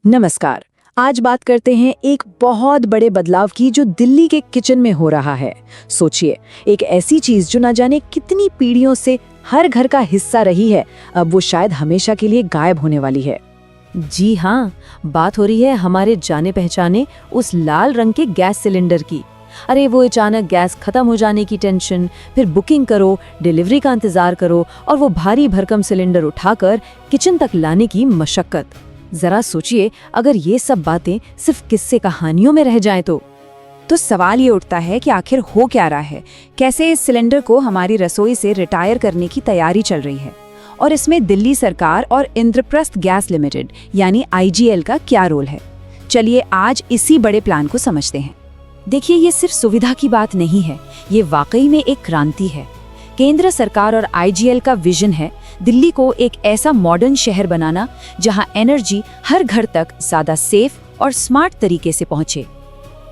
नमस्कार। आज बात करते हैं एक बहुत बड़े बदलाव की जो दिल्ली के किचन में हो रहा है। सोचिए, एक ऐसी चीज जो ना जाने कितनी पीढ़ियों से हर घर का हिस्सा रही है, अब वो शायद हमेशा के लिए गायब होने वाली है। जी हाँ, बात हो रही है हमारे जाने पहचाने उस लाल रंग के गैस सिलेंडर की। अरे वो अचानक गैस खत्म हो जाने की टेंशन, फिर बुकिंग करो, डिलीवरी का इंतजार करो और वो भारी भरकम सिलेंडर उठाकर किचन तक लाने की मशक्कत। जरा सोचिए, अगर ये सब बातें सिर्फ किस्से कहानियों में रह जाएं तो सवाल ये उठता है कि आखिर हो क्या रहा है। कैसे इस सिलेंडर को हमारी रसोई से रिटायर करने की तैयारी चल रही है, और इसमें दिल्ली सरकार और इंद्रप्रस्थ गैस लिमिटेड यानी IGL का क्या रोल है। चलिए आज इसी बड़े प्लान को समझते हैं। देखिए, ये सिर्फ सुविधा की बात नहीं है, ये वाकई में एक क्रांति है। केंद्र सरकार और IGL का विजन है दिल्ली को एक ऐसा मॉडर्न शहर बनाना जहां एनर्जी हर घर तक ज्यादा सेफ और स्मार्ट तरीके से पहुंचे।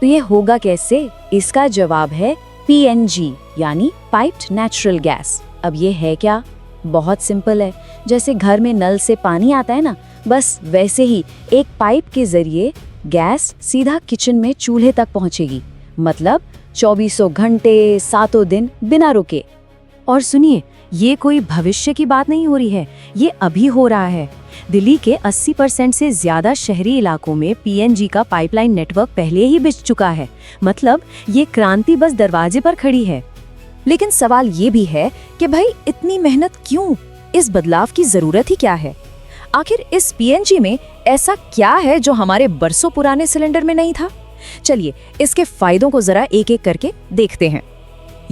तो ये होगा कैसे? इसका जवाब है PNG यानी पाइप्ड नेचुरल गैस। अब ये है क्या? बहुत सिंपल है। जैसे घर में नल से पानी आता है ना, बस वैसे ही एक पाइप के जरिए गैस सीधा किचन में चूल्हे तक पहुंचेगी। मतलब 24 घंटे 7 दिन बिना रुके। और सुनिए, ये कोई भविष्य की बात नहीं हो रही है, ये अभी हो रहा है। दिल्ली के 80% से ज्यादा शहरी इलाकों में PNG का पाइपलाइन नेटवर्क पहले ही बिछ चुका है। मतलब ये क्रांति बस दरवाजे पर खड़ी है। लेकिन सवाल ये भी है कि भाई इतनी मेहनत क्यों? इस बदलाव की जरूरत ही क्या है? आखिर इस PNG में ऐसा क्या है जो हमारे बरसों पुराने सिलेंडर में नहीं था? चलिए इसके फायदों को जरा एक एक करके देखते हैं।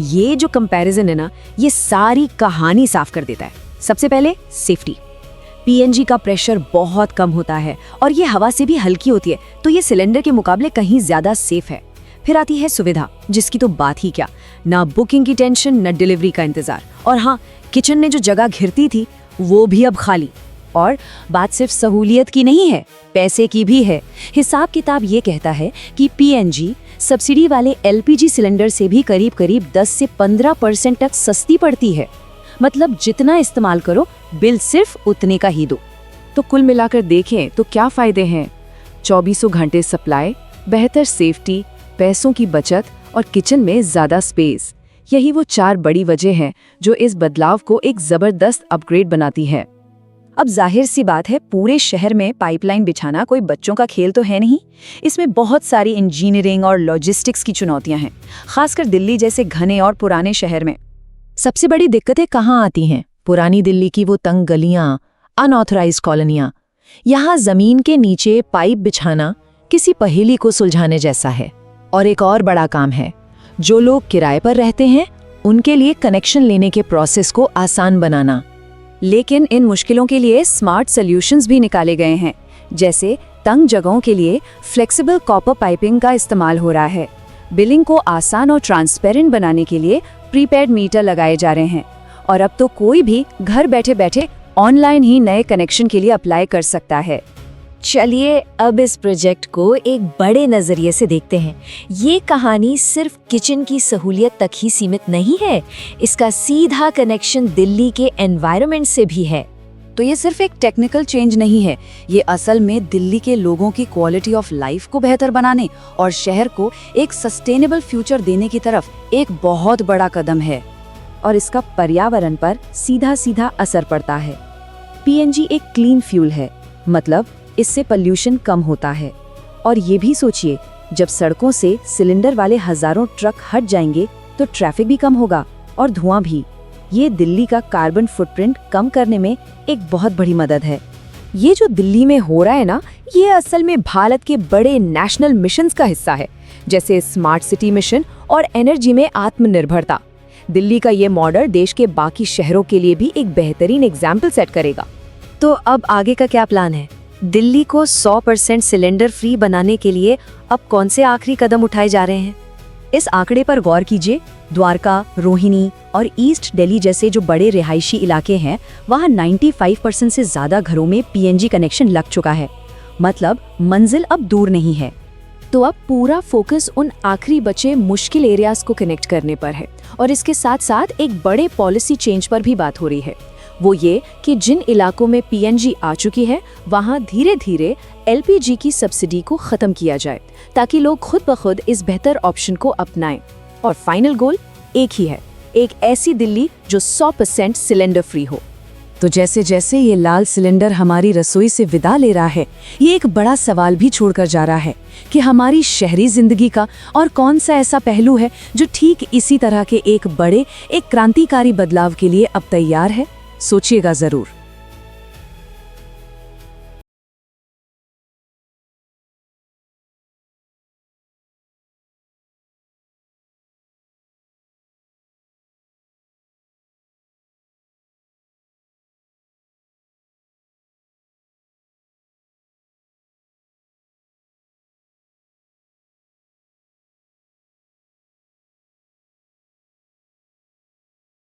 ये जो कंपैरिजन है ना, ये सारी कहानी साफ कर देता है। सबसे पहले सेफ्टी। PNG का प्रेशर बहुत कम होता है और ये हवा से भी हल्की होती है, तो ये सिलेंडर के मुकाबले कहीं ज्यादा सेफ है। फिर आती है सुविधा, जिसकी तो बात ही क्या, ना बुकिंग की टेंशन, ना डिलीवरी का इंतजार। और हाँ, किचन में जो जगह घिरती थी वो भी अब खाली। और बात सिर्फ सहूलियत की नहीं है, पैसे की भी है। हिसाब किताब ये कहता है कि PNG सब्सिडी वाले LPG सिलेंडर से भी करीब 10 से 15% तक सस्ती पड़ती है। मतलब जितना इस्तेमाल करो, बिल सिर्फ उतने का ही दो। तो कुल मिलाकर देखें तो क्या फायदे हैं? 24 घंटे सप्लाई, बेहतर सेफ्टी, पैसों की बचत और किचन में ज्यादा स्पेस। यही वो 4 बड़ी वजह हैं जो इस बदलाव को एक जबरदस्त अपग्रेड बनाती है। अब जाहिर सी बात है, पूरे शहर में पाइपलाइन बिछाना कोई बच्चों का खेल तो है नहीं। इसमें बहुत सारी इंजीनियरिंग और लॉजिस्टिक्स की चुनौतियां हैं, खासकर दिल्ली जैसे घने और पुराने शहर में। सबसे बड़ी दिक्कतें कहाँ आती हैं? पुरानी दिल्ली की वो तंग गलियां, अनऑथराइज्ड कॉलोनियां। यहाँ जमीन के नीचे पाइप बिछाना किसी पहेली को सुलझाने जैसा है। और एक और बड़ा काम है, जो लोग किराए पर रहते हैं उनके लिए कनेक्शन लेने के प्रोसेस को आसान बनाना। लेकिन इन मुश्किलों के लिए स्मार्ट सॉल्यूशंस भी निकाले गए हैं। जैसे तंग जगहों के लिए फ्लेक्सिबल कॉपर पाइपिंग का इस्तेमाल हो रहा है। बिलिंग को आसान और ट्रांसपेरेंट बनाने के लिए प्रीपेड मीटर लगाए जा रहे हैं। और अब तो कोई भी घर बैठे बैठे ऑनलाइन ही नए कनेक्शन के लिए अप्लाई कर सकता है। चलिए अब इस प्रोजेक्ट को एक बड़े नजरिए से देखते हैं। ये कहानी सिर्फ किचन की सहूलियत तक ही सीमित नहीं है, इसका सीधा कनेक्शन दिल्ली के एनवायरनमेंट से भी है। तो ये सिर्फ एक टेक्निकल चेंज नहीं है, ये असल में दिल्ली के लोगों की क्वालिटी ऑफ लाइफ को बेहतर बनाने और शहर को एक सस्टेनेबल फ्यूचर देने की तरफ एक बहुत बड़ा कदम है। और इसका पर्यावरण पर सीधा सीधा असर पड़ता है। PNG एक क्लीन फ्यूल है, मतलब इससे पॉल्यूशन कम होता है। और ये भी सोचिए, जब सड़कों से सिलेंडर वाले हजारों ट्रक हट जाएंगे तो ट्रैफिक भी कम होगा और धुआं भी। ये दिल्ली का कार्बन फुटप्रिंट कम करने में एक बहुत बड़ी मदद है। ये जो दिल्ली में हो रहा है ना, ये असल में भारत के बड़े नेशनल मिशंस का हिस्सा है, जैसे स्मार्ट सिटी मिशन और एनर्जी में आत्मनिर्भरता। दिल्ली का ये मॉडल देश के बाकी शहरों के लिए भी एक बेहतरीन एग्जाम्पल सेट करेगा। तो अब आगे का क्या प्लान है? दिल्ली को 100% सिलेंडर फ्री बनाने के लिए अब कौन से आखिरी कदम उठाए जा रहे हैं? इस आंकड़े पर गौर कीजिए। द्वारका, रोहिणी और ईस्ट दिल्ली जैसे जो बड़े रिहायशी इलाके हैं, वहां 95% से ज्यादा घरों में PNG कनेक्शन लग चुका है। मतलब मंजिल अब दूर नहीं है। तो अब पूरा फोकस उन आखिरी बचे मुश्किल एरियाज को कनेक्ट करने पर है। और इसके साथ साथ एक बड़े पॉलिसी चेंज पर भी बात हो रही है। वो ये कि जिन इलाकों में PNG आ चुकी है, वहां धीरे धीरे LPG की सब्सिडी को खत्म किया जाए ताकि लोग खुद ब खुद इस बेहतर ऑप्शन को अपनाएं। और फाइनल गोल एक ही है, एक ऐसी दिल्ली जो 100% सिलेंडर फ्री हो। तो जैसे जैसे ये लाल सिलेंडर हमारी रसोई से विदा ले रहा है, ये एक बड़ा सवाल भी छोड़कर जा रहा है कि हमारी शहरी जिंदगी का और कौन सा ऐसा पहलू है जो ठीक इसी तरह के एक क्रांतिकारी बदलाव के लिए अब तैयार है। सोचिएगा जरूर।